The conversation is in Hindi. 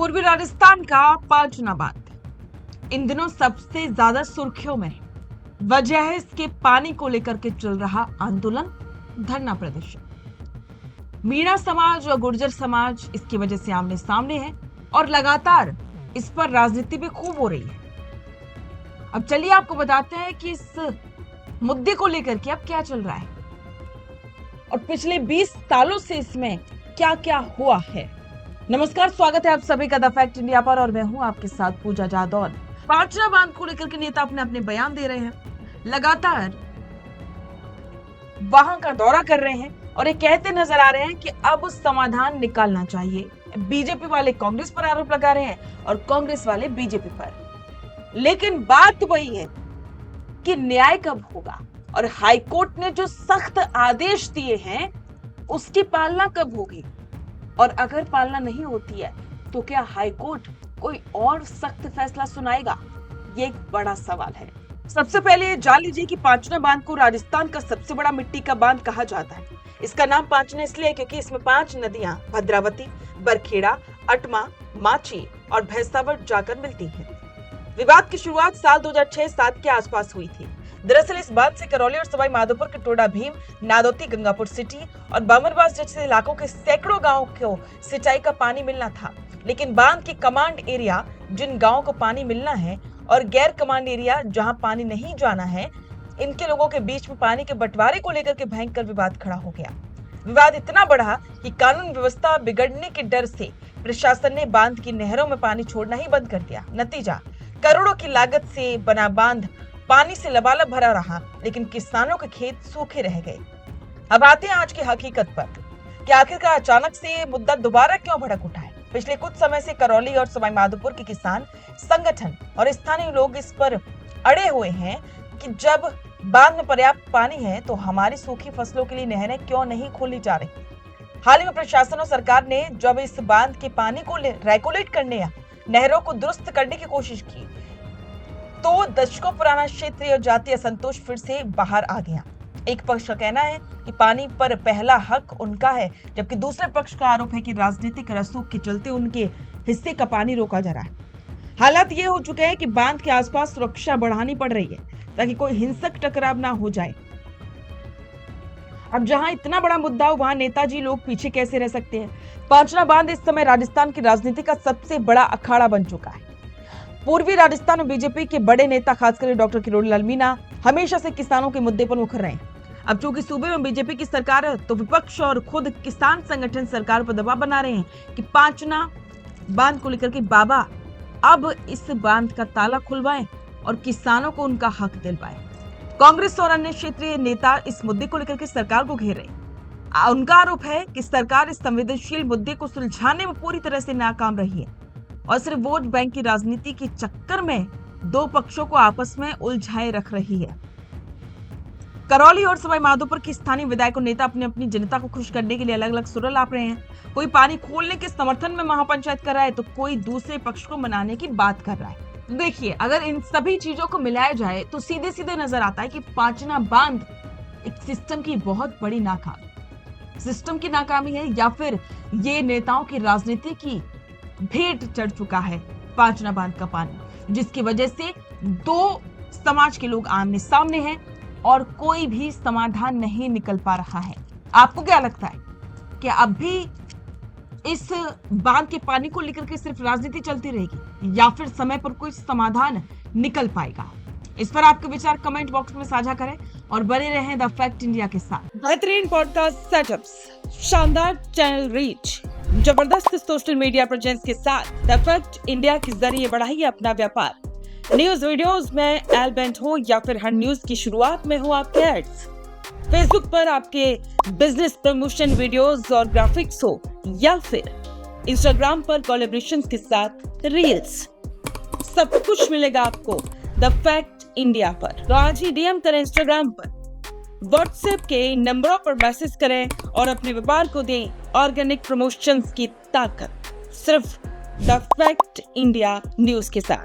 पूर्वी राजस्थान का पांचना बांध इन दिनों सबसे ज्यादा सुर्खियों में है। वजह है इसके पानी को लेकर के चल रहा आंदोलन, धरना प्रदर्शन। मीणा समाज और गुर्जर समाज इसकी वजह से आमने सामने है और लगातार इस पर राजनीति भी खूब हो रही है। अब चलिए आपको बताते हैं कि इस मुद्दे को लेकर के अब क्या चल रहा है और पिछले 20 सालों से इसमें क्या क्या हुआ है। नमस्कार, स्वागत है आप सभी का द फैक्ट इंडिया पर और मैं हूं आपके साथ पूजा जादौन। पांचना बांध को लेकर के नेता अपने अपने बयान दे रहे हैं, लगातार वहां का दौरा कर रहे हैं और ये कहते नजर आ रहे हैं कि अब समाधान निकालना चाहिए। बीजेपी वाले कांग्रेस पर आरोप लगा रहे हैं और कांग्रेस वाले बीजेपी पर। लेकिन बात वही है कि न्याय कब होगा और हाईकोर्ट ने जो सख्त आदेश दिए हैं उसकी पालना कब होगी, और अगर पालना नहीं होती है तो क्या हाईकोर्ट कोई और सख्त फैसला सुनाएगा? ये एक बड़ा सवाल है। सबसे पहले जान लीजिए कि पांचना बांध को राजस्थान का सबसे बड़ा मिट्टी का बांध कहा जाता है। इसका नाम पांचना इसलिए क्योंकि इसमें 5 नदियां भद्रावती, बरखेड़ा, अटमा, माची और भैंसावट जाकर मिलती हैं। विवाद की शुरुआत साल 2006-07 के आसपास हुई थी। दरअसल इस बांध से करौली और सवाई माधोपुर के टोडा भीम, नादौती, गंगापुर सिटी और बामरबास जैसे इलाकों के सैकड़ों गांवों को सिंचाई का पानी मिलना था। लेकिन बांध की कमांड एरिया, जिन गांवों को पानी मिलना है, और गैर कमांड एरिया जहां पानी नहीं जाना है, इनके लोगों के बीच में पानी के बंटवारे को लेकर के भयंकर विवाद खड़ा हो गया। विवाद इतना बढ़ा कि कानून व्यवस्था बिगड़ने के डर से प्रशासन ने बांध की नहरों में पानी छोड़ना ही बंद कर दिया। नतीजा, करोड़ों की लागत से बना बांध पानी से लबालब भरा रहा, लेकिन किसानों के खेत सूखे रह गए। अब आते हैं आज की हकीकत पर कि आखिरकार अचानक से मुद्दा दोबारा क्यों भड़क उठा है। पिछले कुछ समय से करौली और सवाई माधोपुर के किसान संगठन और स्थानीय लोग इस पर अड़े हुए हैं कि जब बांध में पर्याप्त पानी है तो हमारी सूखी फसलों के लिए नहरें क्यों नहीं खोली जा रही। हाल ही में प्रशासन और सरकार ने जब इस बांध के पानी को रेगुलेट करने या नहरों को दुरुस्त करने की कोशिश की तो दशकों पुराना क्षेत्रीय और जातीय असंतोष फिर से बाहर आ गया। एक पक्ष का कहना है कि पानी पर पहला हक उनका है, जबकि दूसरे पक्ष का आरोप है कि राजनीतिक रसूख के चलते उनके हिस्से का पानी रोका जा रहा है। हालात ये हो चुके हैं कि बांध के आसपास सुरक्षा बढ़ानी पड़ रही है ताकि कोई हिंसक टकराव ना हो जाए। अब जहां इतना बड़ा मुद्दा हो वहां नेताजी लोग पीछे कैसे रह सकते हैं। पांचना बांध इस समय राजस्थान की राजनीति का सबसे बड़ा अखाड़ा बन चुका है। पूर्वी राजस्थान में बीजेपी के बड़े नेता खासकर डॉक्टर किरोड़ी लाल मीणा हमेशा से किसानों के मुद्दे पर मुखर रहे। अब चूंकि सूबे में बीजेपी की सरकार है तो विपक्ष और खुद किसान संगठन सरकार पर दबाव बना रहे हैं कि पांचना बांध को लेकर के बाबा अब इस बांध का ताला खुलवाएं और किसानों को उनका हक दिलवाएं। कांग्रेस और अन्य क्षेत्रीय नेता इस मुद्दे को लेकर के सरकार को घेर रहे। उनका आरोप है कि सरकार इस संवेदनशील मुद्दे को सुलझाने में पूरी तरह से नाकाम रही है और सिर्फ वोट बैंक की राजनीति के चक्कर में दो पक्षों को आपस में उलझाए रख रही है। करौली और सवाई माधोपुर के स्थानीय विधायक नेता अपनी अपनी जनता को खुश करने के लिए अलग अलग सुर लाप रहे हैं। कोई पानी खोलने के समर्थन में महापंचायत कर रहा है तो कोई दूसरे पक्ष को मनाने की बात कर रहा है। देखिए, अगर इन सभी चीजों को मिलाया जाए तो सीधे सीधे नजर आता है कि पांचना बांध एक सिस्टम की बहुत बड़ी नाकामी है या फिर ये नेताओं की राजनीति की भेंट चढ़ चुका है पांचना बांध का पानी, जिसकी वजह से दो समाज के लोग आमने सामने हैं और कोई भी समाधान नहीं निकल पा रहा है। आपको क्या लगता है कि अब भी इस बांध के पानी को लेकर के सिर्फ राजनीति चलती रहेगी या फिर समय पर कोई समाधान निकल पाएगा? इस पर आपके विचार कमेंट बॉक्स में साझा करें और बने रहें द फैक्ट इंडिया के साथ। बेहतरीन पॉडकास्ट सेटअप्स, शानदार चैनल रीच, जबरदस्त सोशल मीडिया प्रेजेंस के साथ द फैक्ट इंडिया के जरिए बढ़ाइए अपना व्यापार। न्यूज वीडियोस में एल बेंट हो या फिर हर न्यूज की शुरुआत में हो आपके एड्स, फेसबुक पर आपके बिजनेस प्रमोशन वीडियोस और ग्राफिक्स हो या फिर इंस्टाग्राम पर कोलैबोरेशंस के साथ रील्स, सब कुछ मिलेगा आपको द फैक्ट इंडिया पर। तो आज ही डीएम करें इंस्टाग्राम पर, व्हाट्सएप के नंबरों पर मैसेज करें और अपने व्यापार को दें ऑर्गेनिक प्रमोशंस की ताकत, सिर्फ द फैक्ट इंडिया न्यूज के साथ।